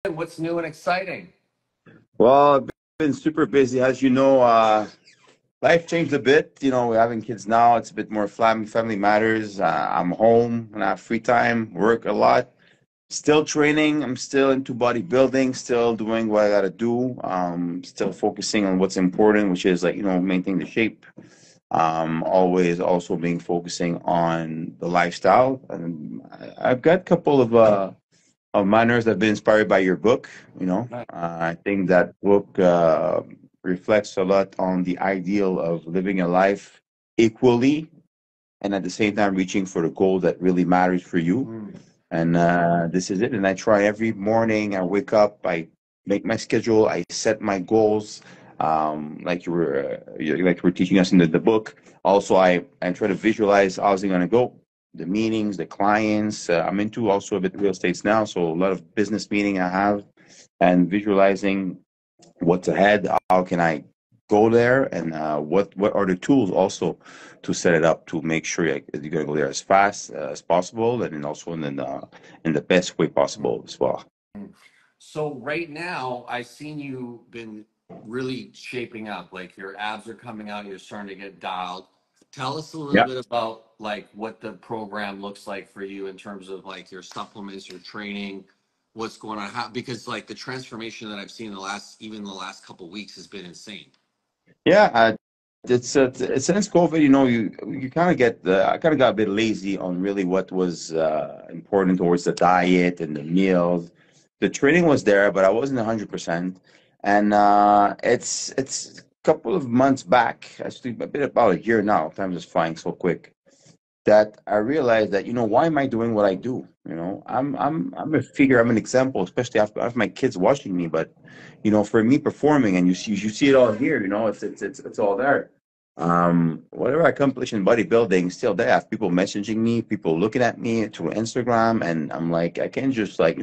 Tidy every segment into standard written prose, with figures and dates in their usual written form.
What's new and exciting? Well, I've been super busy. As you know, life changed a bit. We're having kids now. It's a bit more family matters. I'm home and I have free time, work a lot. Still training. I'm still into bodybuilding, still doing what I gotta do. Still focusing on what's important, which is maintain the shape. Always also being focusing on the lifestyle. And I've got a couple of manners that have been inspired by your book. Right. I think that book reflects a lot on the ideal of living a life equally and at the same time reaching for the goal that really matters for you. Mm. And this is it. And I try every morning. I wake up, I make my schedule, I set my goals. Like you were teaching us in the book. Also, I try to visualize how's it going to go, the meetings, the clients. I'm into also a bit real estates now, so a lot of business meeting I have, and visualizing what's ahead. How can I go there, and what are the tools also to set it up to make sure you're gonna go there as fast as possible, and then also in the best way possible as well. Mm. So right now, I've seen you been really shaping up. Like your abs are coming out. You're starting to get dialed. Tell us a little Yeah. bit about like what the program looks like for you in terms of like your supplements, your training, what's going on. Because like the transformation that I've seen in even the last couple weeks has been insane. Yeah, it's since COVID, you kind of I kind of got a bit lazy on really what was important towards the diet and the meals. The training was there, but I wasn't 100%. And it's a couple of months back, actually a bit about a year now. Time is flying so quick that I realized that why am I doing what I do? I'm a figure, I'm an example, especially after my kids watching me. But for me performing, and you see it all here. It's all there. Whatever I accomplish in bodybuilding, still there. I have people messaging me, people looking at me through Instagram, and I'm like, I can't just let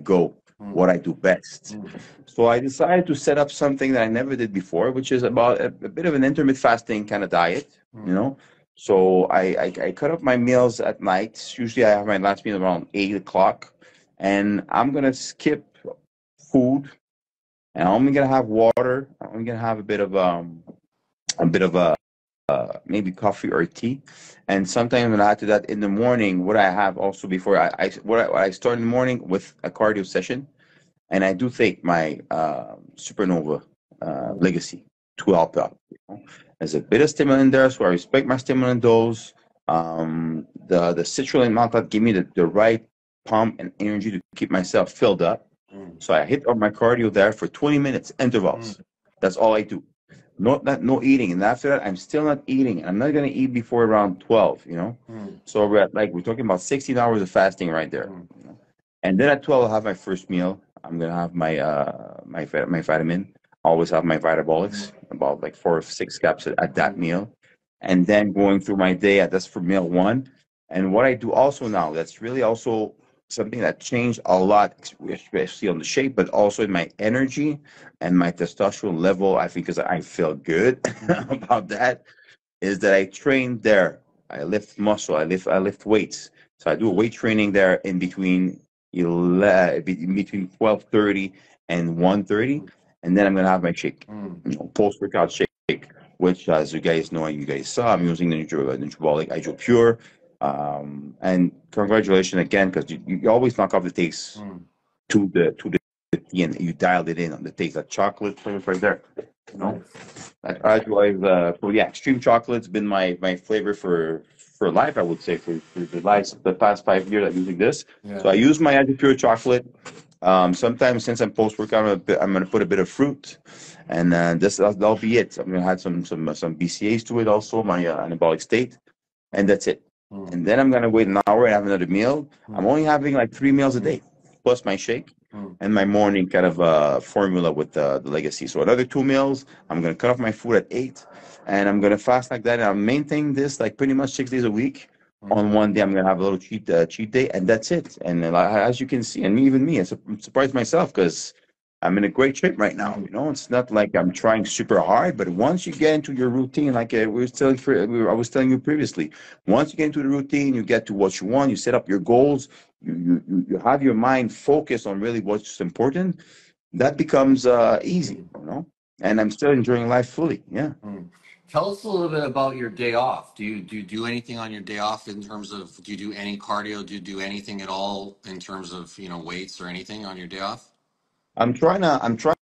go Mm. what I do best. Mm. So I decided to set up something that I never did before, which is about a bit of an intermittent fasting kind of diet. you Mm. know so I cut up my meals at night. Usually I have my last meal around 8 o'clock, and I'm gonna skip food, and I'm only gonna have water. I'm only gonna have a bit of maybe coffee or tea, and sometimes when I add to that in the morning, what I have also before what I start in the morning with a cardio session, and I do take my Supernova Mm. Legacy to help out. There's a bit of stimulant there, so I respect my stimulant dose. The citrulline maltate give me the right pump and energy to keep myself filled up. Mm. So I hit on my cardio there for 20 minutes Mm. intervals. That's all I do. No eating, and after that, I'm still not eating. I'm not gonna eat before around 12. Mm. So we're talking about 16 hours of fasting right there. Mm. And then at 12, I'll have my first meal. I'm gonna have my vitamin. Always have my Vitabolics, about like 4 or 6 caps at that Mm. meal. And then going through my day, that's for meal one. And what I do also now, that's really also something that changed a lot, especially on the shape, but also in my energy and my testosterone level. I think because I feel good Mm. about that, is that I train there. I lift muscle. I lift weights. So I do weight training there in between 12:30 and 1:30, and then I'm gonna have my shake, Mm. post workout shake, which, as you guys know and you guys saw, I'm using the Nutrabolic Pure. And congratulations again, because you always knock off the taste Mm. to the T, and you dialed it in on the taste. That chocolate flavor right there. You know, Nice. so yeah, extreme chocolate's been my flavor for life. I would say for the past 5 years, I'm using this. So Yeah. I use my Pure chocolate. Sometimes since I'm post workout, I'm gonna put a bit of fruit, and that'll be it. I'm gonna add some BCAAs to it also, my anabolic state, and that's it. Mm. And then I'm gonna wait an hour and have another meal. I'm Mm. only having like 3 meals a day, plus my shake Mm. and my morning kind of formula with the Legacy. So another 2 meals. I'm gonna cut off my food at 8, and I'm gonna fast like that. And I'm maintaining this like pretty much 6 days a week. Mm. On one day, I'm gonna have a little cheat day, and that's it. And as you can see, and even me, I'm surprised myself because I'm in a great shape right now. You know, it's not like I'm trying super hard, but once you get into your routine, like I was telling you previously, once you get into the routine, you get to what you want, you set up your goals, you have your mind focused on really what's important. That becomes easy, you know. And I'm still enjoying life fully. Yeah. Mm. Tell us a little bit about your day off. Do you do anything on your day off in terms of, do you do any cardio? Do you do anything at all in terms of, weights or anything on your day off? I'm trying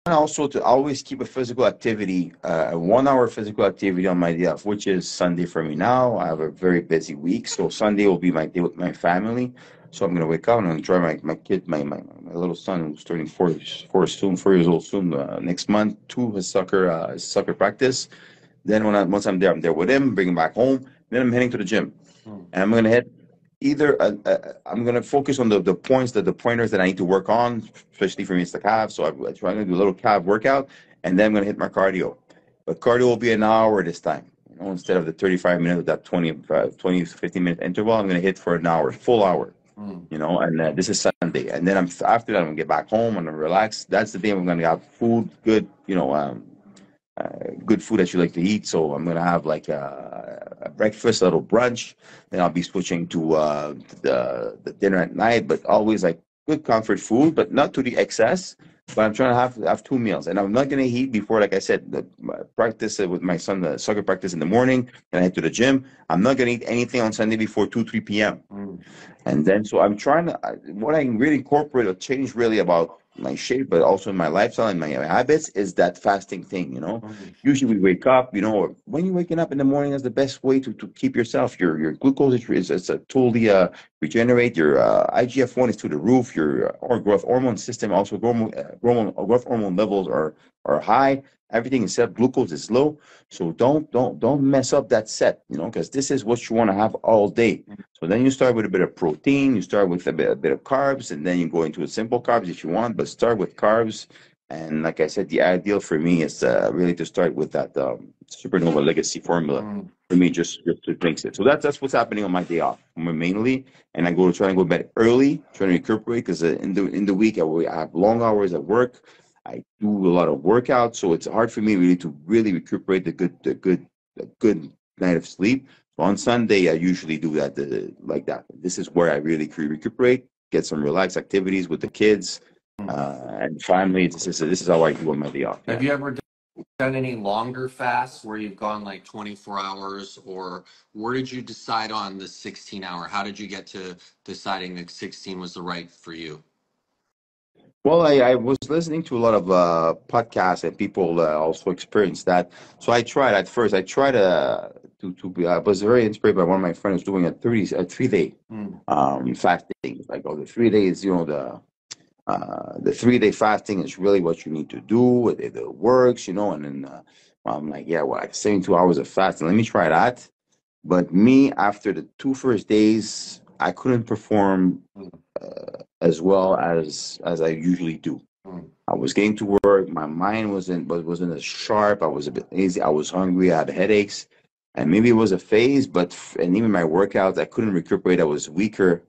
also to always keep a physical activity, a 1 hour physical activity on my day off, which is Sunday for me now. I have a very busy week, so Sunday will be my day with my family. So I'm gonna wake up and I'm gonna try my kid, my little son who's turning 4 years old soon, next month, to his soccer practice. Then once I'm there with him, bring him back home. Then I'm heading to the gym, Mm. and I'm gonna hit I'm gonna focus on the points that the pointers that I need to work on, especially for me it's the calf. So I'm trying to do a little calf workout, and then I'm gonna hit my cardio. But cardio will be an hour this time. You know, instead of the 35 minutes with that 20 to 15 minute interval, I'm gonna hit for an hour, full hour. Mm. You know, and this is Sunday, and then after that I'm gonna get back home and relax. That's the day I'm gonna have food, good food that you like to eat. So I'm gonna have like a breakfast, a little brunch. Then I'll be switching to the dinner at night, but always like good comfort food, but not to the excess. But I'm trying to have 2 meals, and I'm not gonna eat before, like I said, the practice with my son, the soccer practice in the morning, and I head to the gym. I'm not gonna eat anything on Sunday before 2, 3 p.m. Mm. And then, so I'm trying to, what I really incorporate or change really about my shape, but also in my lifestyle and my habits is that fasting thing, you know. Mm. Usually we wake up, you know, or when you're waking up in the morning is the best way to keep yourself. Your glucose is a totally regenerate. Your IGF-1 is to the roof. Your growth hormone system, also growth hormone levels are high. Everything except glucose is low. So don't mess up that set, you know, because this is what you want to have all day. So then you start with a bit of protein, you start with a bit of carbs, and then you go into a simple carbs if you want, but start with carbs. And like I said, the ideal for me is really to start with that Supernova Legacy formula. Mm. For me, just to drink it. So that's what's happening on my day off mainly. And I try and go to bed early, trying to recuperate because in the week I have long hours at work. I do a lot of workouts, so it's hard for me really to really recuperate the good night of sleep. So on Sunday, I usually do that like that. This is where I really recuperate, get some relaxed activities with the kids and family. This is how I do on my day off. Have Yeah. you ever done any longer fasts where you've gone like 24 hours, or where did you decide on the 16-hour? How did you get to deciding that 16 was the right for you? Well, I was listening to a lot of podcasts and people also experienced that. So I tried at first. I tried to be. I was very inspired by one of my friends doing a 3 day Mm. fasting. Like, oh, the 3 days, the 3 day fasting is really what you need to do. It works, you know. And then I'm like, yeah, well, like 72 hours of fasting. Let me try that. But me, after the two first days, I couldn't perform Mm. as well as I usually do. Mm. I was getting to work. My mind wasn't as sharp. I was a bit lazy. I was hungry. I had headaches, and maybe it was a phase. And even my workouts, I couldn't recuperate. I was weaker,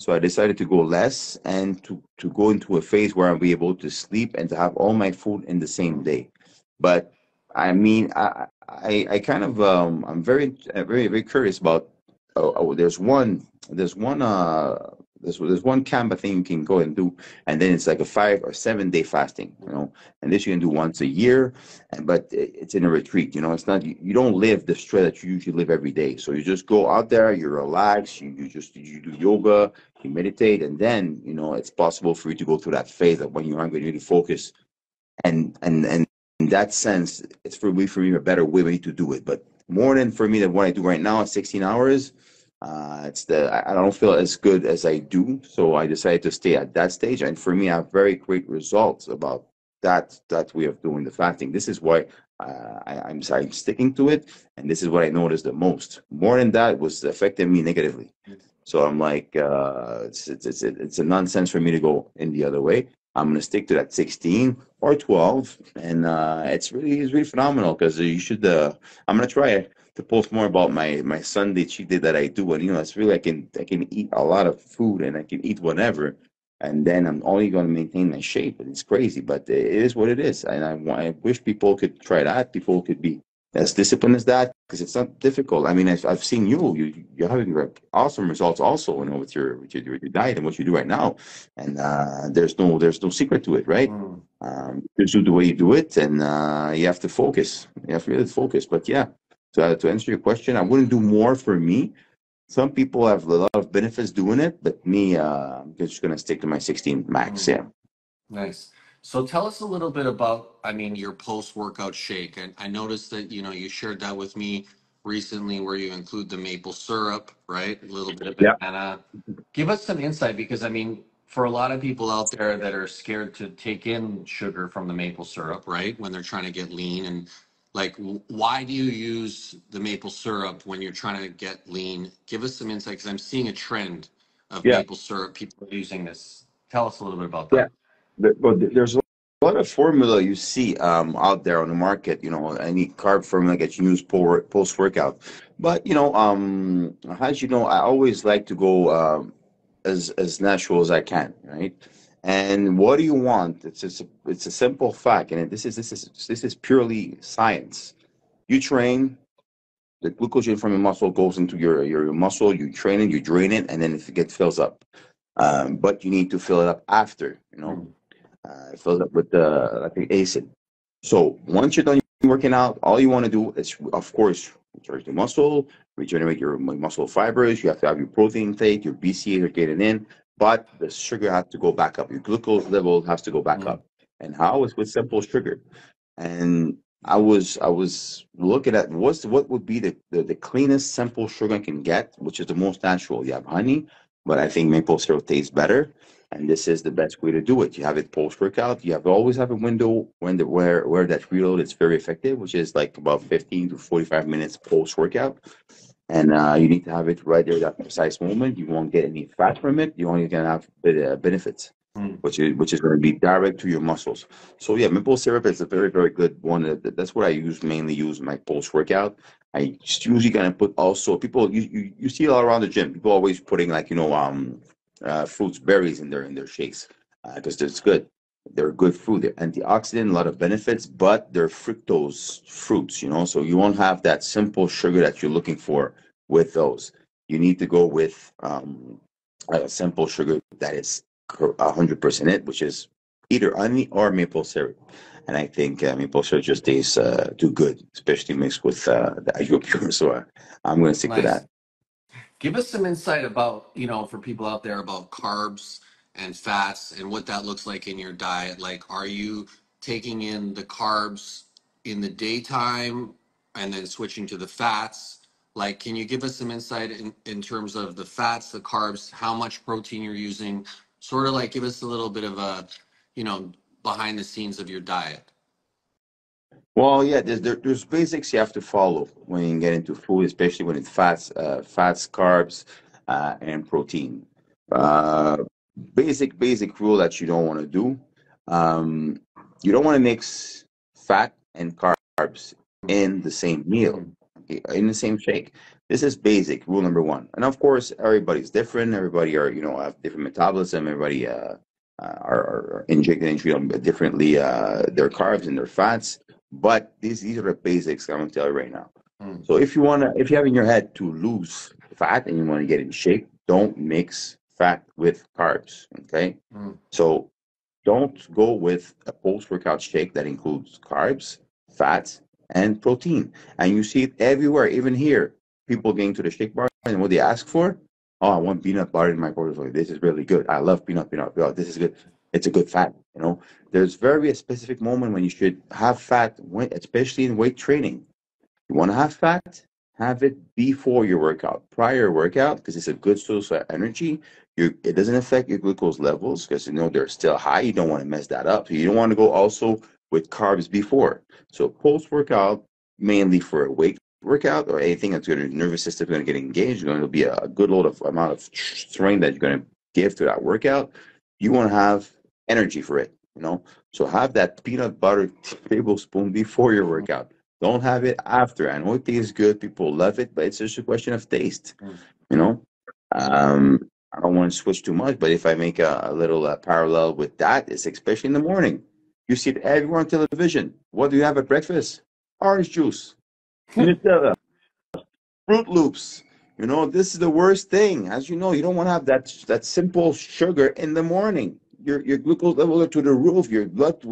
so I decided to go less and to go into a phase where I'll be able to sleep and to have all my food in the same Mm. day. But I mean, I kind of I'm very very curious about. There's one camp I think you can go and do, and then it's like a 5 or 7 day fasting, you know, and this you can do once a year, but it's in a retreat, you know, it's not you don't live the stress that you usually live every day. So you just go out there, you relax, you do yoga, you meditate, and then it's possible for you to go through that phase of when you're hungry, you really focus, and in that sense, it's for me a better way to do it. But more than for me than what I do right now at 16 hours, I don't feel as good as I do, so I decided to stay at that stage. And for me, I have very great results about that way of doing the fasting. This is why I'm sticking to it, and this is what I noticed the most. More than that was affecting me negatively. So I'm like, it's a nonsense for me to go in the other way. I'm gonna stick to that 16 or 12, and it's really phenomenal because you should. I'm gonna try to post more about my Sunday cheat day that I do, and it's really I can eat a lot of food and I can eat whatever, and then I'm only going to maintain my shape. And it's crazy, but it is what it is. And I wish people could try that. People could be as disciplined as that, because it's not difficult. I mean, I've seen you're having awesome results also, with your diet and what you do right now. And there's no secret to it, right? Mm. Just do the way you do it, and you have to focus. You have to really focus. But yeah, to answer your question, I wouldn't do more for me. Some people have a lot of benefits doing it, but me, I'm just gonna stick to my 16 max. Mm. Yeah. Nice. So tell us a little bit about, I mean, your post-workout shake. And I noticed that, you shared that with me recently where you include the maple syrup, right? A little bit of Yeah. banana. Give us some insight because, I mean, for a lot of people out there that are scared to take in sugar from the maple syrup, right? When they're trying to get lean and like, why do you use the maple syrup when you're trying to get lean? Give us some insight because I'm seeing a trend of Yeah. maple syrup. People are using this. Tell us a little bit about Yeah. that. There's a lot of formula you see out there on the market. Any carb formula gets used post workout. But as you know, I always like to go as natural as I can, right? And what do you want? It's a simple fact, and this is purely science. You train, the glucogen from your muscle goes into your muscle. You train it, you drain it, and then it fills up. But you need to fill it up after. Mm. It fills up with the like the acid. So once you're done working out, all you want to do is, of course, recharge the muscle, regenerate your muscle fibers. You have to have your protein intake, your BCAAs are getting in, but the sugar has to go back up. Your glucose level has to go back Mm. up. And how is with simple sugar? And I was looking at what would be the cleanest simple sugar I can get, which is the most natural. You have honey, but I think maple syrup tastes better, and this is the best way to do it. You have it post workout. You always have a window where that reload is very effective, which is like about 15 to 45 minutes post workout, and you need to have it right there at that precise moment. You won't get any fat from it. You only gonna have benefits, Mm. which is going to be direct to your muscles. So yeah, maple syrup is a very very good one. That's what I mainly use in my post workout. I just usually gonna put also people you see all around the gym. People always putting like fruits, berries in their shakes because it's good. They're good food. They're antioxidant, a lot of benefits, but they're fructose fruits. So you won't have that simple sugar that you're looking for with those. You need to go with a simple sugar that is 100% it, which is either honey or maple syrup. And I think maple syrup just tastes too good, especially mixed with the Agio Pure. So I'm going to stick to Nice. that. Give us some insight about, for people out there about carbs and fats and what that looks like in your diet. Like, are you taking in the carbs in the daytime and then switching to the fats? Like, can you give us some insight in terms of the fats, the carbs, how much protein you're using? Sort of like give us a little bit of a, you know, behind the scenes of your diet. Well, yeah, there's basics you have to follow when you get into food, especially when it's fats, carbs, and protein. Uh, basic rule that you don't want to do. Um, you don't want to mix fat and carbs in the same meal, Mm. okay, in the same shake. This is basic rule number one. And of course, everybody's different. Everybody have different metabolism. Everybody are injecting differently their carbs and their fats. But these are the basics I'm gonna tell you right now. Mm. So if you have in your head to lose fat and you want to get in shape, don't mix fat with carbs. Okay. Mm. So don't go with a post-workout shake that includes carbs, fats, and protein. And you see it everywhere, even here. People getting to the shake bar and what they ask for, oh, I want peanut butter in my portfolio. This is really good. I love peanut butter. This is good. It's a good fat. There's very specific moment when you should have fat, especially in weight training. You want to have fat, have it before your workout, prior workout, because it's a good source of energy. It doesn't affect your glucose levels because they're still high. You don't want to mess that up. So you don't want to go also with carbs before. So post workout, mainly for a weight workout or anything that's going to nervous system going to get engaged, going to be a good load of amount of strain that you're going to give to that workout. You want to have energy for it. So have that peanut butter tablespoon before your Mm. workout. Don't have it after. I know it tastes good. People love it, but it's just a question of taste. Mm. You know. Um, I don't want to switch too much, but if I make a little parallel with that, is especially in the morning. You see it everywhere on television. What do you have at breakfast? Orange juice, Nutella, Fruit Loops. This is the worst thing. As you know, you don't want to have that simple sugar in the morning. Your glucose levels are to the roof. Your blood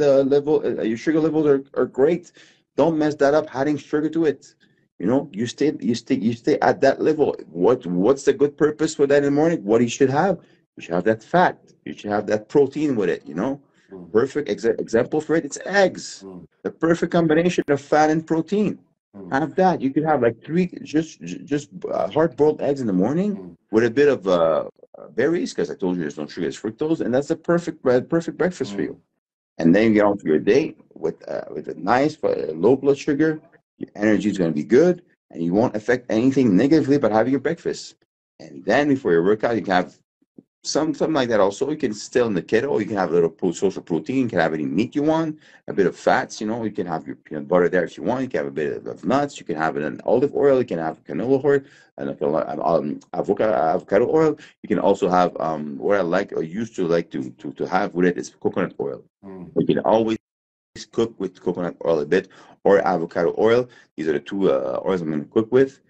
level, your sugar levels are great. Don't mess that up. Adding sugar to it. You stay at that level. What's the good purpose for that in the morning? What you should have? You should have that fat. You should have that protein with it. Mm, Perfect example for it. It's eggs. mm, The perfect combination of fat and protein. mm, Have that. You could have like three just hard-boiled eggs in the morning mm, with a bit of berries, because I told you there's no sugar, it's fructose, and that's the perfect breakfast for mm, you. And then you get on to your day with a nice low blood sugar. Your energy is going to be good, and you won't affect anything negatively by having your breakfast. And then before your workout, you can have something like that. Also, you can still in the keto. You can have a little social protein. You can have any meat you want, a bit of fats. You can have your peanut butter there if you want. You can have a bit of nuts. You can have an olive oil. You can have canola oil and avocado oil. You can also have what I like or used to like to have with it is coconut oil. mm, You can always cook with coconut oil a bit or avocado oil. These are the two oils I'm going to cook with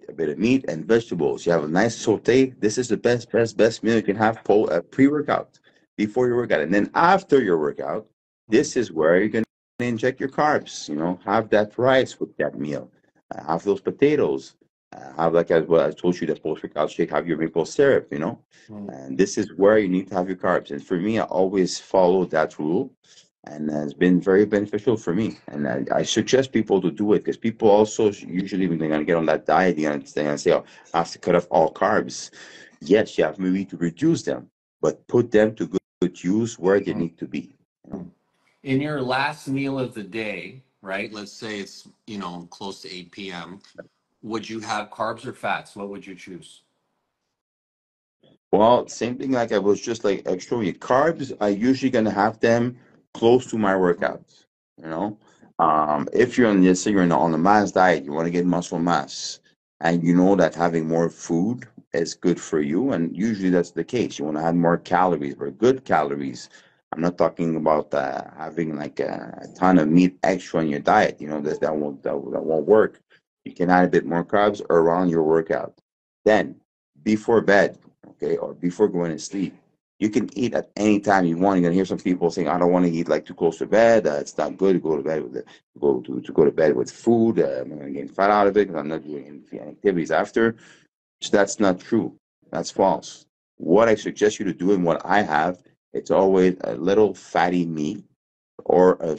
a bit of meat and vegetables. You have a nice saute. This is the best meal you can have pre-workout, before your workout. And then after your workout, mm, this is where you're going to inject your carbs. Have that rice with that meal. Have those potatoes. Have, like as well, I told you, the post-workout shake, have your maple syrup. mm. And this is where you need to have your carbs. And for me, I always follow that rule, and it's been very beneficial for me. And I suggest people to do it, because people also usually, when they're going to get on that diet, they're going to say, "Oh, I have to cut off all carbs." Yes, you have maybe to reduce them, but put them to good use where they Mm, need to be. You know? mm. In your last meal of the day, right? Let's say it's, close to 8 p.m. Would you have carbs or fats? What would you choose? Well, same thing like I was just like showing you. Carbs, I usually gonna have them close to my Mm, workouts. You know, if you're on, let's say you're on a mass diet, you want to get muscle mass, and you know that having more food is good for you, and usually that's the case. You want to have more calories, but good calories. I'm not talking about having like a ton of meat extra in your diet. That won't work. You can add a bit more carbs around your workout. Then before bed, okay, or before going to sleep. You can eat at any time you want. You're gonna hear some people saying, "I don't want to eat like too close to bed. It's not good to go to bed with go to bed with food. I'm gonna get fat out of it because I'm not doing any activities after." So that's not true. That's false. What I suggest you to do and what I have, it's always a little fatty meat or a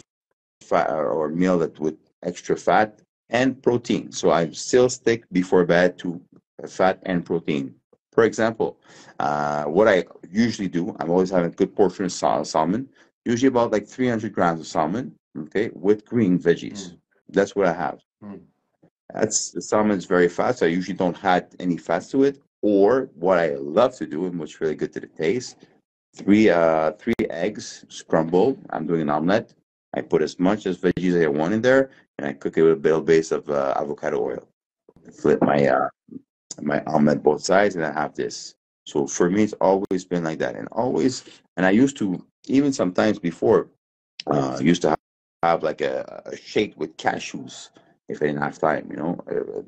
fat or meal that with extra fat and protein. So I still stick before bed to fat and protein. For example, what I usually do, I'm always having a good portion of salmon, usually about like 300 grams of salmon, okay, with green veggies. mm, That's what I have. mm, That's the salmon is very fat, so I usually don't add any fats to it. Or what I love to do, and what's really good to the taste, three eggs scrambled. I'm doing an omelet. I put as much as veggies as I want in there, and I cook it with a little base of avocado oil. Flip my omelet both sides, and I have this. So for me, it's always been like that, and always. And I used to, even sometimes before, used to have like a shake with cashews if I didn't have time.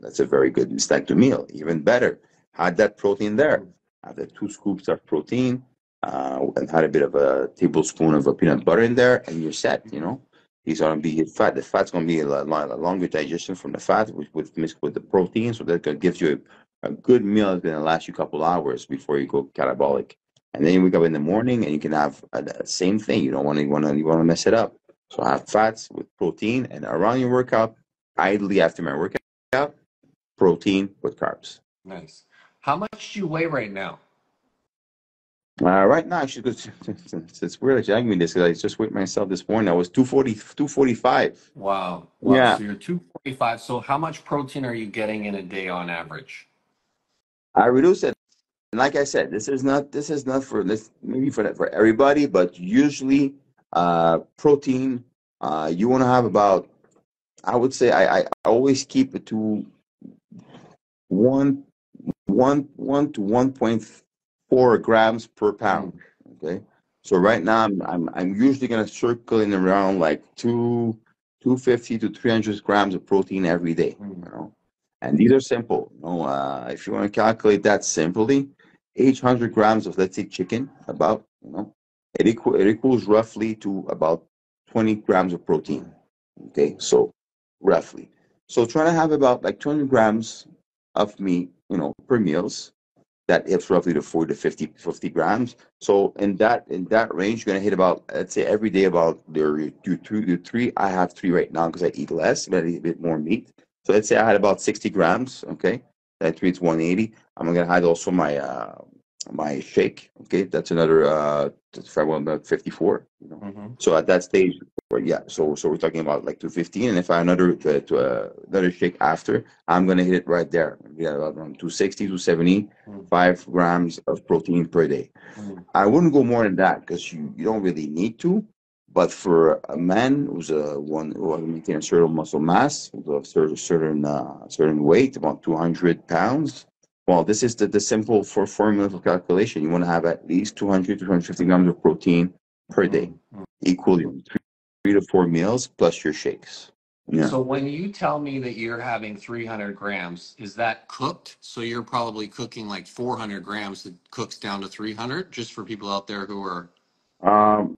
That's a very good snack to meal. Even better, had that protein there. mm, Have the 2 scoops of protein, and had a bit of a tablespoon of a peanut butter in there, and you're set. mm, These are gonna be fat. The fat's gonna be a longer digestion from the fat, which with mixed with the protein, so that gives you a good meal that's gonna last you a couple hours before you go catabolic. And then you wake up in the morning and you can have the same thing. You want to mess it up. So have fats with protein, and around your workout, ideally after my workout, protein with carbs. nice. How much do you weigh right now? Right now, actually, it's weird that you asked me this, because I just weighed myself this morning. I was 240, 245. Wow. Wow. Yeah, So you're 245. So how much protein are you getting in a day on average? I reduced it. And like I said, this is not for this, maybe for everybody, but usually protein, you want to have about, I would say, I always keep it to one to 1.3 4 grams per pound. Mm, Okay, so right now I'm usually gonna circling around like 250 to 300 grams of protein every day. mm, And these are simple. If you want to calculate that simply, 800 grams of, let's say, chicken, about, it equals roughly to about 20 grams of protein. Okay, so roughly. So trying to have about like 20 grams of meat, per meals. That hits roughly to 40 to 50 grams. So in that range, you're gonna hit about, let's say, every day about your three. I have three right now because I eat less, but I eat a bit more meat. So let's say I had about 60 grams. Okay, that three is 180. I'm gonna add also my shake. Okay, that's another if I want about 54. mm-hmm. So at that stage, yeah. So we're talking about like 215, and if I another another shake after, I'm gonna hit it right there. Yeah, about around 260, 270, Mm, 5 grams of protein per day. mm, I wouldn't go more than that because you don't really need to. But for a man who's one who wants to maintain a certain muscle mass, with a certain weight, about 200 pounds. Well, this is the simple for formula for calculation. You want to have at least 200 to 250 grams of protein per day, mm, mm. equally three to four meals plus your shakes. Yeah. So when you tell me that you're having 300 grams, is that cooked? So you're probably cooking like 400 grams that cooks down to 300, just for people out there who are. Um,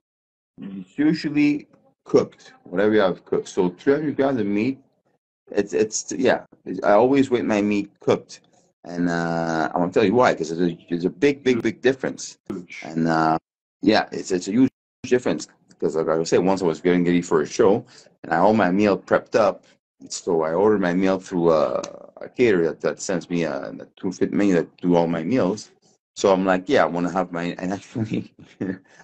it's usually cooked, whatever you have cooked. So 300 grams of meat. It's yeah. I always want my meat cooked, and I'm gonna tell you why. Because there's a big difference, Huge. and yeah, it's a huge difference. Because like I said, once I was getting ready for a show, and I all my meal prepped up, so I ordered my meal through a caterer that sends me a two fit menu that do all my meals. So I'm like, yeah, I want to have my, and actually,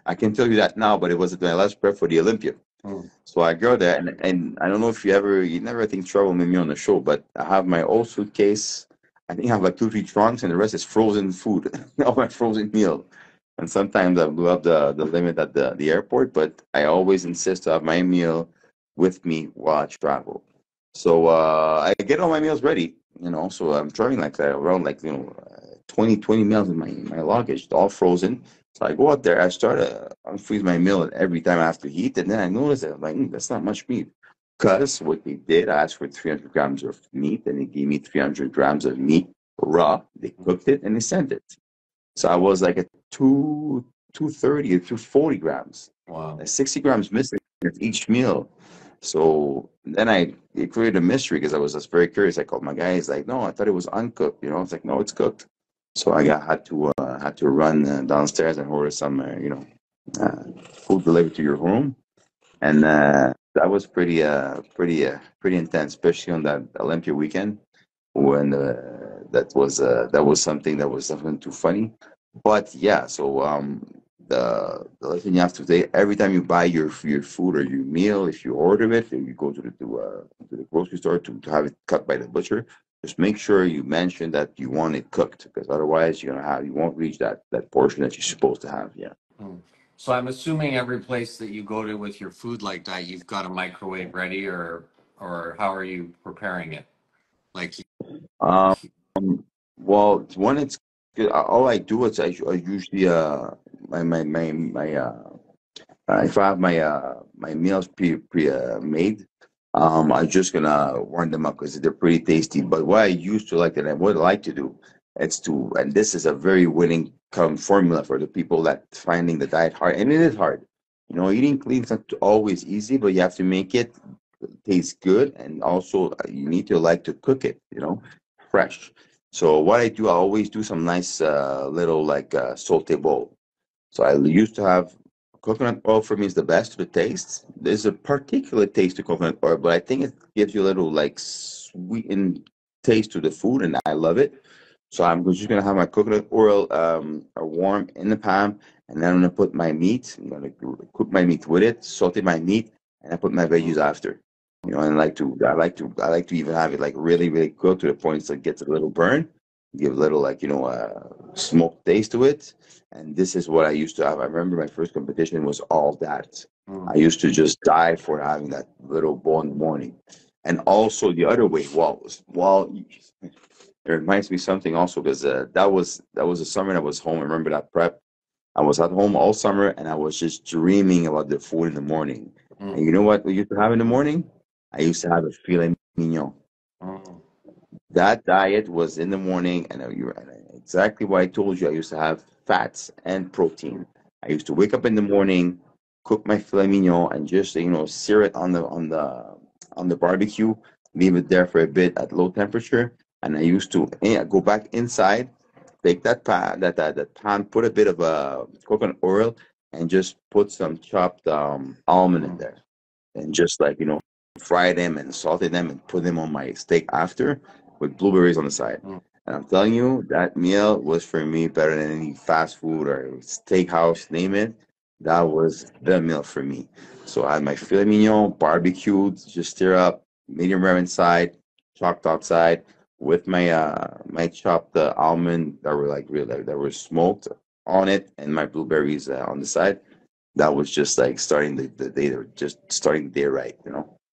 I can tell you that now, but it was my last prep for the Olympia. Mm, So I go there, and I don't know if you never, I think, travel with me on the show, but I have my old suitcase. I think I have like two, three trunks, and the rest is frozen food, all my frozen meal. And sometimes I blew up the limit at the airport, but I always insist to have my meal with me while I travel. So I get all my meals ready, so I'm traveling like around like, 20 meals in my luggage, all frozen. So I go out there, I start unfreeze my meal every time I have to eat, and then I notice that I'm like, that's not much meat. Because what they did, I asked for 300 grams of meat, and they gave me 300 grams of meat raw. They cooked it and they sent it. So I was like at 230 or 240 grams, wow. 60 grams missing with each meal. So then it created a mystery because I was just very curious. I called my guy. He's like, no, I thought it was uncooked. I was like, no, it's cooked. So had to run downstairs and order some food delivered to your home, and that was pretty intense, especially on that Olympia weekend when that was something that was something too funny. But yeah, so the other thing you have to say, every time you buy your food or your meal, if you order it, or you go to the grocery store to have it cut by the butcher, just make sure you mention that you want it cooked, because otherwise you won't reach that portion that you're supposed to have. Yeah. Mm. So I'm assuming every place that you go to with your food like that, you've got a microwave ready, or how are you preparing it? Like, Um, well, when it's good, all I do is I usually if I have my meals pre made, I'm just gonna warm them up because they're pretty tasty. But what I used to like, and I would like to do, and this is a very winning formula for the people that finding the diet hard, and it is hard. Eating clean is not always easy, but you have to make it taste good, and also you need to like to cook it, fresh. So what I do, I always do some nice little like saute bowl. So I used to have coconut oil. For me is the best to the taste. There's a particular taste to coconut oil, but I think it gives you a little like sweetened taste to the food, and I love it. So I'm just gonna have my coconut oil warm in the pan, and then I'm gonna put my meat. I'm gonna cook my meat with it, saute my meat, and I put my veggies mm, after. And I like to even have it like really, really cooked to the point so it gets a little burn, give a little like smoke taste to it. And this is what I used to have. I remember my first competition was all that. I mm, used to just die for having that little bowl in the morning. And also the other way, It reminds me something also because that was a summer I was home. I remember that prep. I was at home all summer and I was just dreaming about the food in the morning. And Mm, you know what we used to have in the morning? I used to have a filet mignon. mm, That diet was in the morning, and exactly what I told you. I used to have fats and protein. I used to wake up in the morning, cook my filet mignon, and just sear it on the barbecue, leave it there for a bit at low temperature, and I used to go back inside, take that pan, put a bit of coconut oil, and just put some chopped almond in mm, there, and just like fry them and salted them and put them on my steak after with blueberries on the side. mm. And I'm telling you, that meal was for me better than any fast food or steakhouse, name it. That was the meal for me. So I had my filet mignon, barbecued, just stir up, medium rare inside, chopped outside, with my chopped almond that were like real that were smoked on it, and my blueberries on the side. That was just like starting the day, or just starting the day right.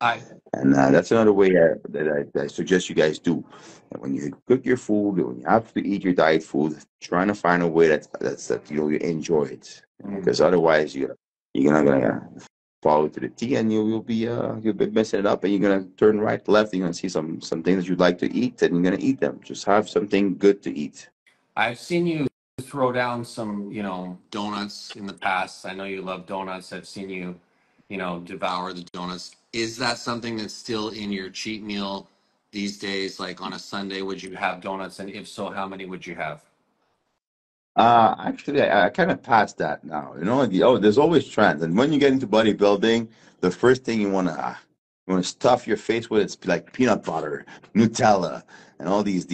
I And that's another way that I suggest you guys do. And when you cook your food, when you have to eat your diet food, trying to find a way that you enjoy it. mm, Because otherwise you're not gonna follow to the T, and you'll be messing it up, and you're gonna turn right, left. You're gonna see some things that you'd like to eat, and you're gonna eat them. Just have something good to eat. I've seen you throw down some, donuts in the past. I know you love donuts. I've seen you, devour the donuts. Is that something that's still in your cheat meal these days? Like on a Sunday, would you have donuts? And if so, how many would you have? Actually, I kind of passed that now. There's always trends, and when you get into bodybuilding, the first thing you want to stuff your face with, it's like peanut butter, Nutella, and all these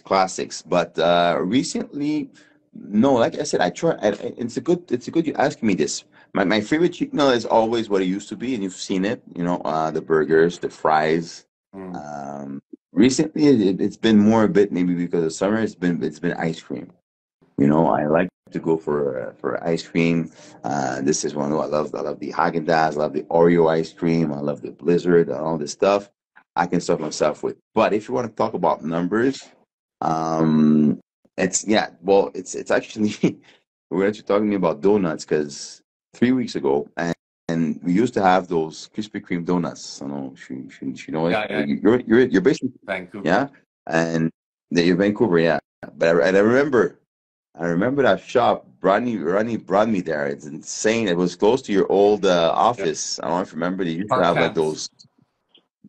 classics. But recently, no, like I said, I try. It's a good you asking me this. My favorite cheat meal is always what it used to be, and you've seen it. The burgers, the fries. Mm. Um, Recently, it's been more a bit maybe because of summer. It's been ice cream. I like to go for ice cream. This is one I love. I love the Haagen-Dazs. I love the Oreo ice cream. I love the Blizzard and all this stuff. I can stuff myself with. But if you want to talk about numbers, um, it's yeah. Well, it's actually we're actually talking about donuts because 3 weeks ago, and we used to have those Krispy Kreme donuts. I don't know if you know it. Yeah, yeah, You're basically, Vancouver. yeah, and you're Vancouver, yeah. But I remember that shop. Ronnie brought me there. It's insane. It was close to your old Yeah. office. I don't know if you remember. They used to Park have like Pass. those.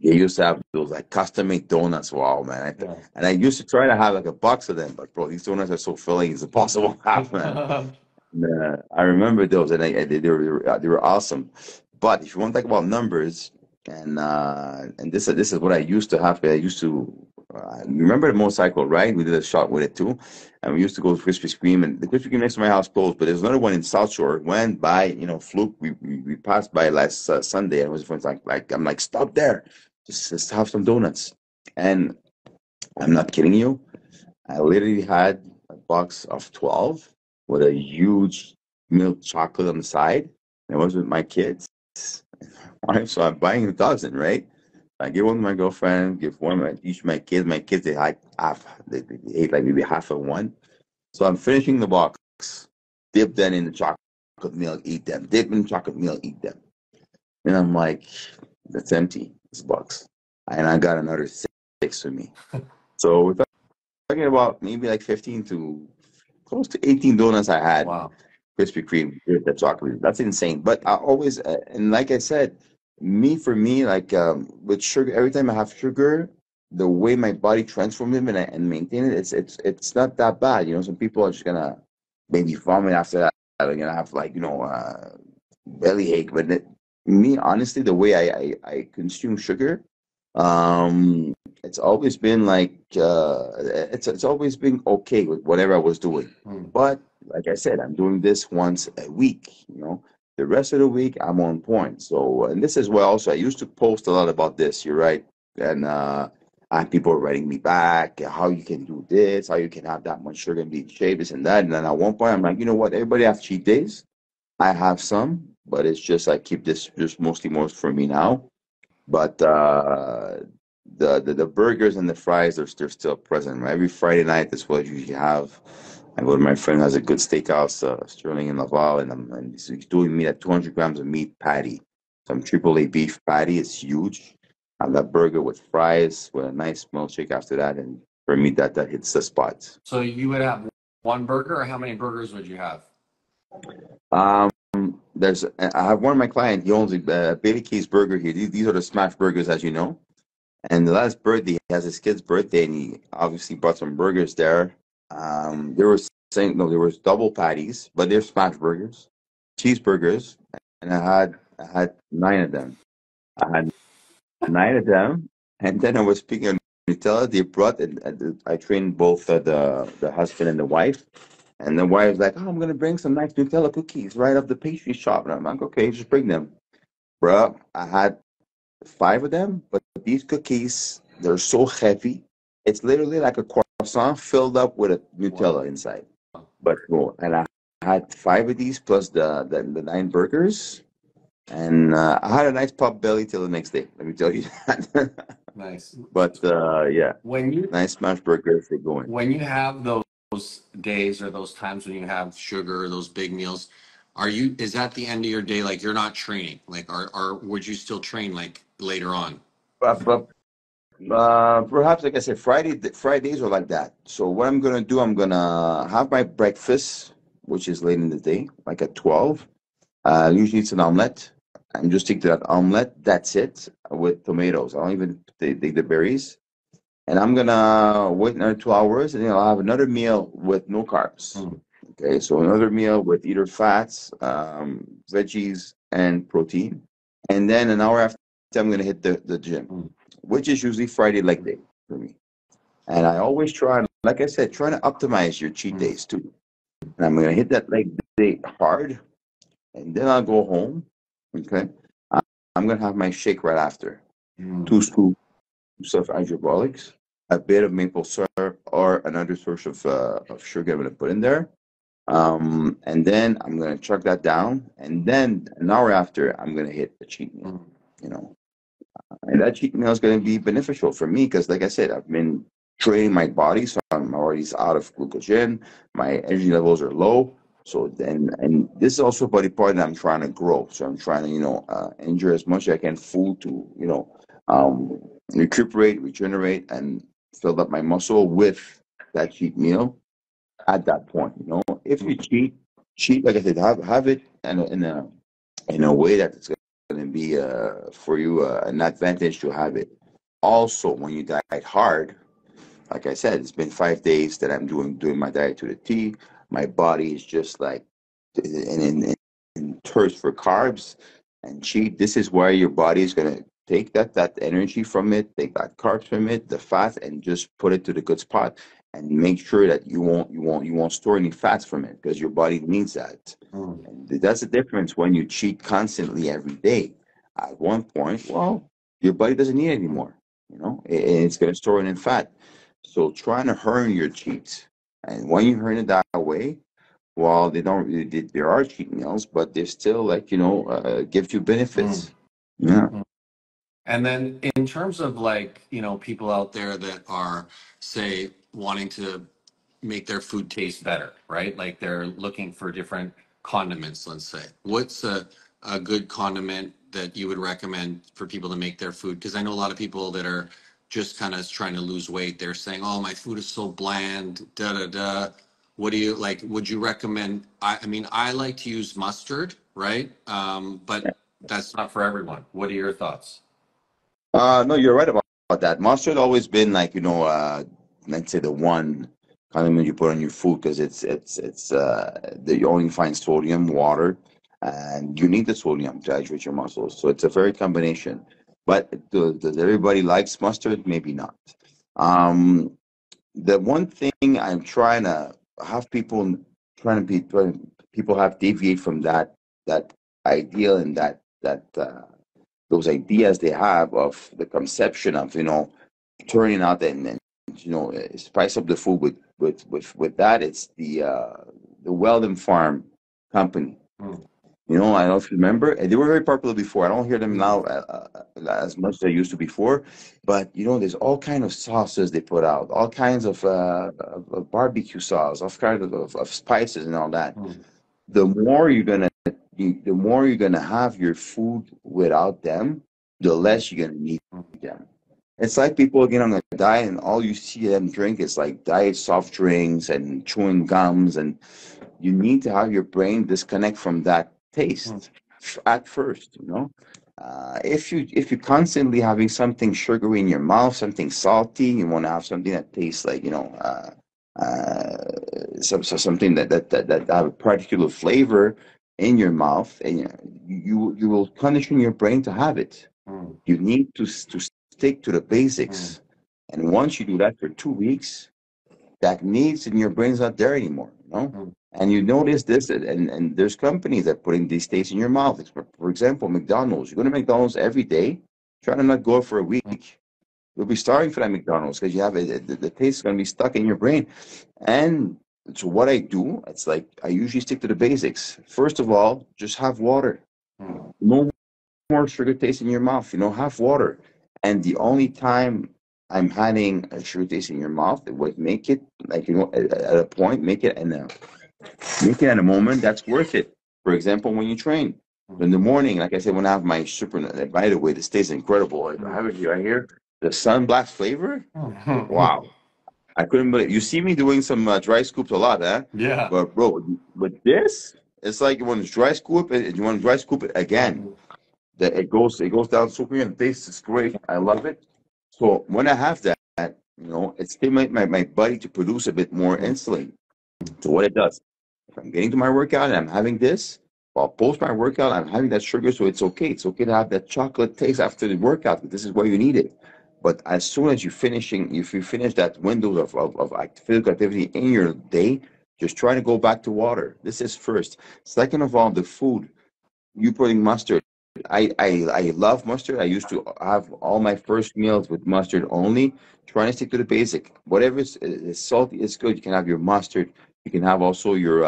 They used to have those like custom made donuts. Wow, man! Yeah. And I used to try to have like a box of them, but bro, these donuts are so filling. It's impossible to have, man. I remember those, and they were awesome. But if you want to talk about numbers, and this is what I used to have. I used to remember the motorcycle, right? We did a shot with it too, and we used to go to Krispy Kreme, and the Krispy Kreme next to my house closed, but there's another one in South Shore. Went by, fluke. We passed by last Sunday, and it was like I'm like, stop there, just have some donuts, and I'm not kidding you. I literally had a box of 12 with a huge milk chocolate on the side. And it was with my kids. Right? So I'm buying a dozen, right? I give one to my girlfriend, give one to each of my kids. My kids, they like half, they ate like maybe half of one. So I'm finishing the box, dip them in the chocolate milk, eat them. Dip in chocolate milk, eat them. And I'm like, that's empty, this box. And I got another six for me. So we're talking about maybe like 15 to close to 18 donuts I had. Wow. Krispy Kreme with the chocolate. That's insane. But I always, and like I said, for me, like with sugar, every time I have sugar, the way my body transforms it and maintain it, it's not that bad. Some people are just gonna maybe vomit after that. They're gonna have like belly ache. But me, honestly, the way I consume sugar, um, it's always been like it's always been okay with whatever I was doing. Mm. But like I said, I'm doing this once a week. The rest of the week I'm on point. So, and this as well. So I used to post a lot about this. You're right, and people are writing me back how you can do this, how you can have that much sugar and be in shape, this and that. And then at one point I'm like, you know what? Everybody has cheat days. I have some, but it's just I keep this just mostly most for me now. But the burgers and the fries, they're still present. Every Friday night, that's what I usually have. I go to my friend who has a good steakhouse, Sterling in Laval, and he's doing me at 200 grams of meat patty, some triple A beef patty. It's huge. I have that burger with fries, with a nice milkshake after that, and for me, that hits the spot. So you would have one burger, or how many burgers would you have? Um, I have one of my clients. He owns a Bailey Key's Burger here. These are the smash burgers, as you know. And the last birthday, he has his kid's birthday, and he obviously brought some burgers there. There was saying no, there was double patties, but they're smash burgers, cheeseburgers, and I had 9 of them. I had 9 of them, and then I was speaking on Nutella. They brought and I trained both the husband and the wife, and the wife was like, "Oh, I'm gonna bring some nice Nutella cookies right off the pastry shop," and I'm like, "Okay, just bring them, bro." I had 5 of them, but these cookies, they're so heavy. It's literally like a croissant filled up with a Wow. Nutella inside. But no, and I had 5 of these plus the 9 burgers, and I had a nice pop belly till the next day. Let me tell you that. Nice. But yeah, When you nice smash burgers for going. when you have those days or those times when you have sugar or those big meals, is that the end of your day? Like you're not training? Like, or would you still train like later on? But perhaps, like I said, Fridays are like that. So what I'm gonna do, I'm gonna have my breakfast, which is late in the day, like at 12. Usually it's an omelet. And just stick to that omelet. That's it with tomatoes. I don't even take the berries. And I'm gonna wait another 2 hours, and then I'll have another meal with no carbs. Mm, Okay, so another meal with either fats, veggies, and protein. And then an hour after, I'm gonna hit the gym, mm, which is usually Friday leg day for me. And I always try, like I said, trying to optimize your cheat mm, days too. And I'm gonna hit that leg day hard, and then I'll go home. Okay, I- I'm gonna have my shake right after. mm, 2 scoops of hydrobolics, a bit of maple syrup, or another source of sugar I'm gonna put in there. And then I'm gonna chuck that down, and then an hour after, I'm gonna hit the cheat meal. mm, You know, and that cheat meal is gonna be beneficial for me because, like I said, I've been training my body, so I'm already out of glycogen. My energy levels are low. So then, and this is also body part that I'm trying to grow. So I'm trying to, injure as much as I can food to, recuperate, regenerate, and build up my muscle with that cheat meal at that point. If you cheat, like I said, have it in a way that it's going to be for you an advantage to have it. Also, when you diet hard, like I said, it's been 5 days that I'm doing my diet to the T. My body is just like in thirst for carbs and cheat. This is where your body is gonna take that energy from it, take that carbs from it, the fat, and just put it to the good spot and make sure that you won't store any fats from it because your body needs that. mm. And that's the difference when you cheat constantly every day. At one point, well, your body doesn't need it anymore. And it's gonna store it in fat. So trying to earn your cheats, and when you earn it that way, well, they don't really, there are cheat meals, but they're still like, give you Mm. benefits. Yeah. And then in terms of like, people out there that are, say, wanting to make their food taste better, right? Like they're looking for different condiments, let's say. What's a good condiment that you would recommend for people to make their food? Because I know a lot of people that are just kind of trying to lose weight. They're saying, oh, my food is so bland, da da da. What do you like? Would you recommend? I mean, I like to use mustard, right? But that's not for everyone. What are your thoughts? No, you're right about that. Mustard always been like, let's say the one condiment you put on your food because you only find sodium, water, and you need the sodium to hydrate your muscles. So it's a very combination. But does everybody likes mustard? Maybe not. Um, the one thing I'm trying to have people have deviate from that ideal and that those ideas they have of the conception of turning out and spice up the food with that. It's the Weldon Farm company. Mm. I don't know if you remember, they were very popular before. I don't hear them Mm, now as much as they used to before. But there's all kind of sauces they put out, all kinds of barbecue sauce, all kinds of spices and all that. mm, The more you're gonna have your food without them, the less you're gonna need mm, them. It's like people get on a diet and all you see them drink is like diet soft drinks and chewing gums, and you need to have your brain disconnect from that mm, taste at first. If you constantly having something sugary in your mouth, something salty, you want to have something that tastes like something that have a particular flavor in your mouth, and you will condition your brain to have it. mm, You need to stick to the mm, basics, and once you do that for 2 weeks, that needs in your brain's not there anymore. mm, And you notice this, and there's companies that putting these tastes in your mouth. For example, McDonald's. You go to McDonald's every day, try to not go for a mm, week. You'll be starving for that McDonald's because you have the taste is going to be stuck in your brain. And so what I do, it's like I usually stick to the basics. First of all, just have water. mm, No more sugar taste in your mouth. Have water. And the only time I'm having a sugar taste in your mouth, it would make it like at a point, make it at a moment that's worth it. For example, when you train mm, in the morning, like I said, when I have my super. By the way, this tastes incredible. I mm, have it here, right here. The sunblast flavor. mm. Wow, I couldn't believe. You see me doing some dry scoops a lot, huh? Yeah. But bro, with this, it's like you want to dry scoop it. You want to dry scoop it again. Mm, That it goes down super and the taste is great. I love it. So when I have that, it stimulates my body to produce a bit more mm, insulin. So what it does, if I'm getting to my workout and I'm having this, while post my workout, I'm having that sugar, so it's okay. It's okay to have that chocolate taste after the workout. This is where you need it. But as soon as if you finish that window of physical activity in your day, just try to go back to water. This is first. Second of all, the food. You putting mustard. I love mustard. I used to have all my first meals with mustard only. Trying to stick to the basic. Whatever is salty is good. You can have your mustard. You can have also your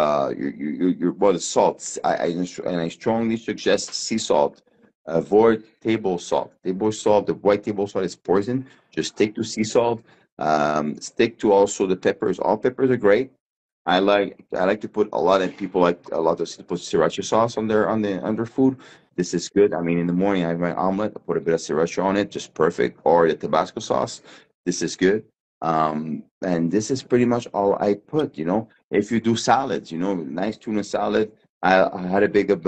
well, the salts. I strongly suggest sea salt. Avoid table salt. Table salt, the white table salt is poison. Just stick to sea salt. Stick to also the peppers. All peppers are great. I like to put a lot of people like a lot of put sriracha sauce on their food. This is good. I mean, in the morning I have my omelet. I put a bit of sriracha on it, just perfect. Or the Tabasco sauce. This is good. And this is pretty much all I put. If you do salads, nice tuna salad. I had a bit of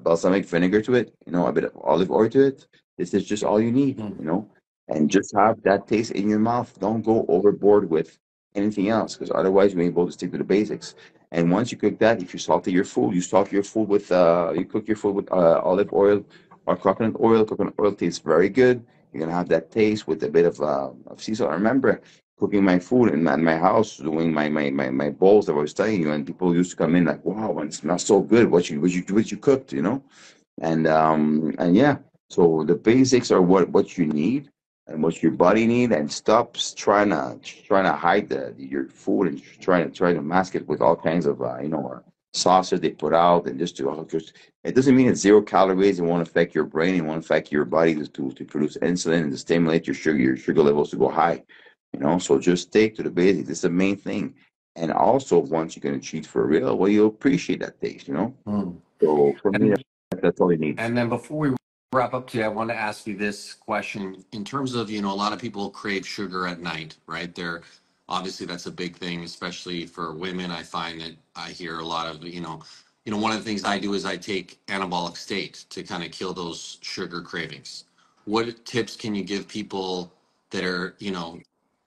balsamic vinegar to it. A bit of olive oil to it. This is just all you need. mm. And just have that taste in your mouth. Don't go overboard with anything else because otherwise you're able to stick to the basics. And once you cook that, if you saute your food, you cook your food with olive oil or coconut oil. Coconut oil tastes very good. You're gonna have that taste with a bit of sea salt. I remember cooking my food in my house, doing my bowls that I was telling you, and people used to come in like, "Wow, and it smells so good. What you cooked, and yeah, so the basics are what you need and what your body need, and stop trying to hide your food and try to mask it with all kinds of sauces they put out, and just it doesn't mean it's 0 calories. It won't affect your brain. It won't affect your body to produce insulin and to stimulate your sugar levels to go high. So just stick to the basics. It's the main thing. And also, once you're gonna cheat for real, well, you'll appreciate that taste. Mm. So for me, And that's all you need. and then before we wrap up today, I want to ask you this question in terms of, a lot of people crave sugar at night, right? They're obviously that's a big thing, especially for women. I find that I hear a lot of, one of the things I do is I take anabolic state to kind of kill those sugar cravings. What tips can you give people that are,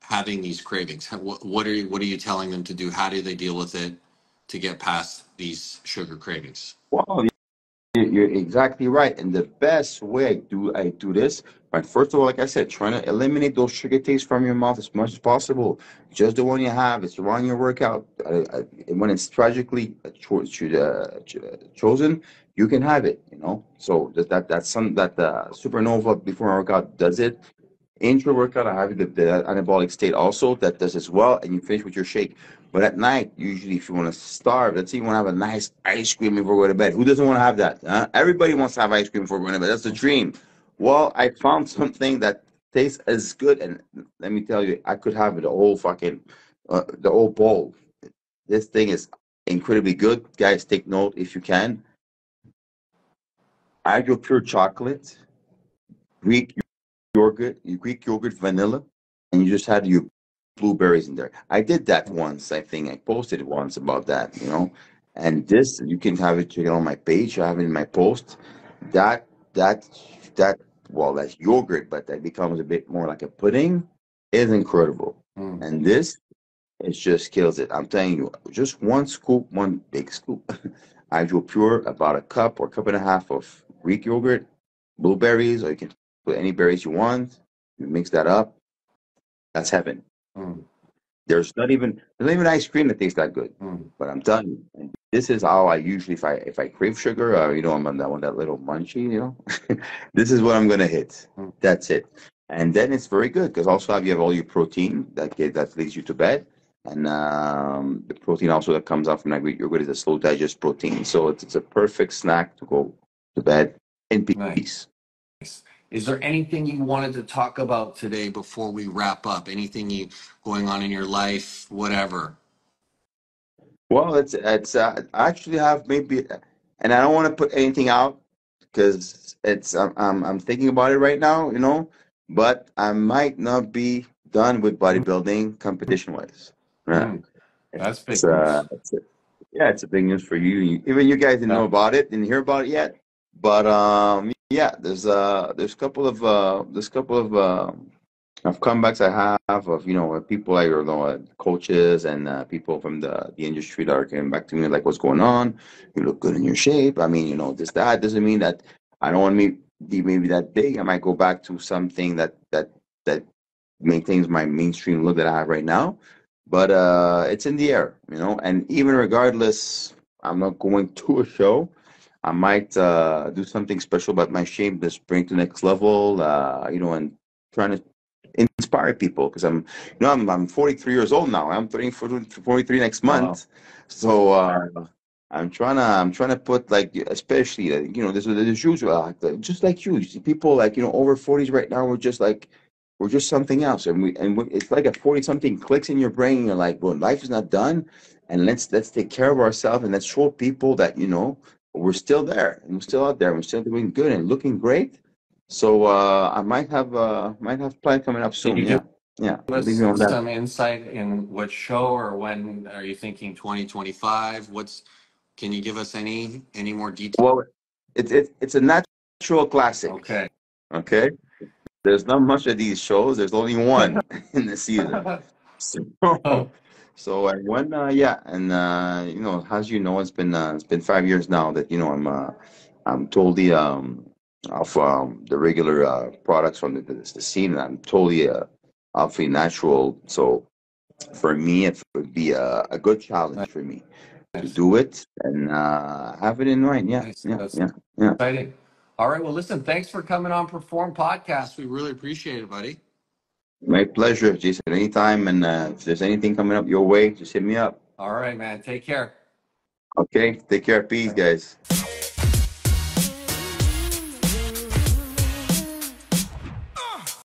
having these cravings? What are you telling them to do? How do they deal with it to get past these sugar cravings? Well, you're exactly right. And the best way I do this, right, first of all, like I said, trying to eliminate those sugar tastes from your mouth as much as possible. Just the one you have, it's the one you work out. And when it's tragically chosen, you can have it. So that's some that supernova before my workout does it. Intra workout, I have the anabolic state also that does as well, and you finish with your shake. But at night, usually, if you want to starve, let's say you want to have a nice ice cream before going to bed. Who doesn't want to have that? Huh? Everybody wants to have ice cream before going to bed. That's the dream. Well, I found something that tastes as good, and let me tell you, I could have the whole the whole bowl. This thing is incredibly good, guys. Take note if you can. Add your pure chocolate, Greek Greek yogurt, vanilla, and you just had your blueberries in there. I did that once. I think I posted once about that. And this you can have it. Check it on my page. I have it in my post. That that that well, that's yogurt, but that becomes a bit more like a pudding. Is incredible. And this it just kills it. I'm telling you, just one scoop, one big scoop. Hydro Pure, about a cup or cup and a half of Greek yogurt, blueberries, or you can put any berries you want. You mix that up. That's heaven. Mm. There's not even ice cream that tastes that good. But I'm telling you, and this is how I usually, if I crave sugar, I'm on that little munchie, this is what I'm gonna hit. That's it. And then it's very good because also you have all your protein that leads you to bed, and the protein also that comes out from that Greek yogurt is a slow digest protein. So it's a perfect snack to go to bed in peace. Nice. Is there anything you wanted to talk about today before we wrap up? Anything going on in your life, whatever? Well, I actually have maybe, and I don't want to put anything out because I'm thinking about it right now, but I might not be done with bodybuilding competition wise. That's big It's news. yeah, it's a big news for you. Even you guys didn't know about it, didn't hear about it yet. But yeah, there's a couple of comebacks I have of people like coaches and people from the industry that are coming back to me like, what's going on? You look good in your shape. I mean, this that doesn't mean that I don't want to be maybe that big. I might go back to something that maintains my mainstream look that I have right now. But it's in the air, and even regardless, I'm not going to a show. I might do something special about my shape, just bring to the next level, and trying to inspire people because I'm 43 years old now. I'm turning 43 next month. So I'm trying to put like, especially there's usual just like you see people like over 40s right now. We're just something else, it's like a 40 something clicks in your brain. You're like, well, life is not done, and let's take care of ourselves, and let's show people that we're still there and we're still out there and we're still doing good and looking great. So I might have plan coming up soon. Yeah. Give us some insight in what show or when are you thinking 2025? Can you give us any more details? Well, it's a natural classic. Okay. There's not much of these shows. There's only one in the season. So I went, yeah, and as it's been 5 years now that I'm totally off the regular products from the scene, and I'm totally awfully natural. So for me, it would be a good challenge for me to do it and have it in mind. Yeah. Exciting. All right. Well, listen, thanks for coming on Perform Podcast. We really appreciate it, buddy. My pleasure, Jason. Anytime. And if there's anything coming up your way, just hit me up. All right, man. Take care. Okay. Take care. Peace, guys.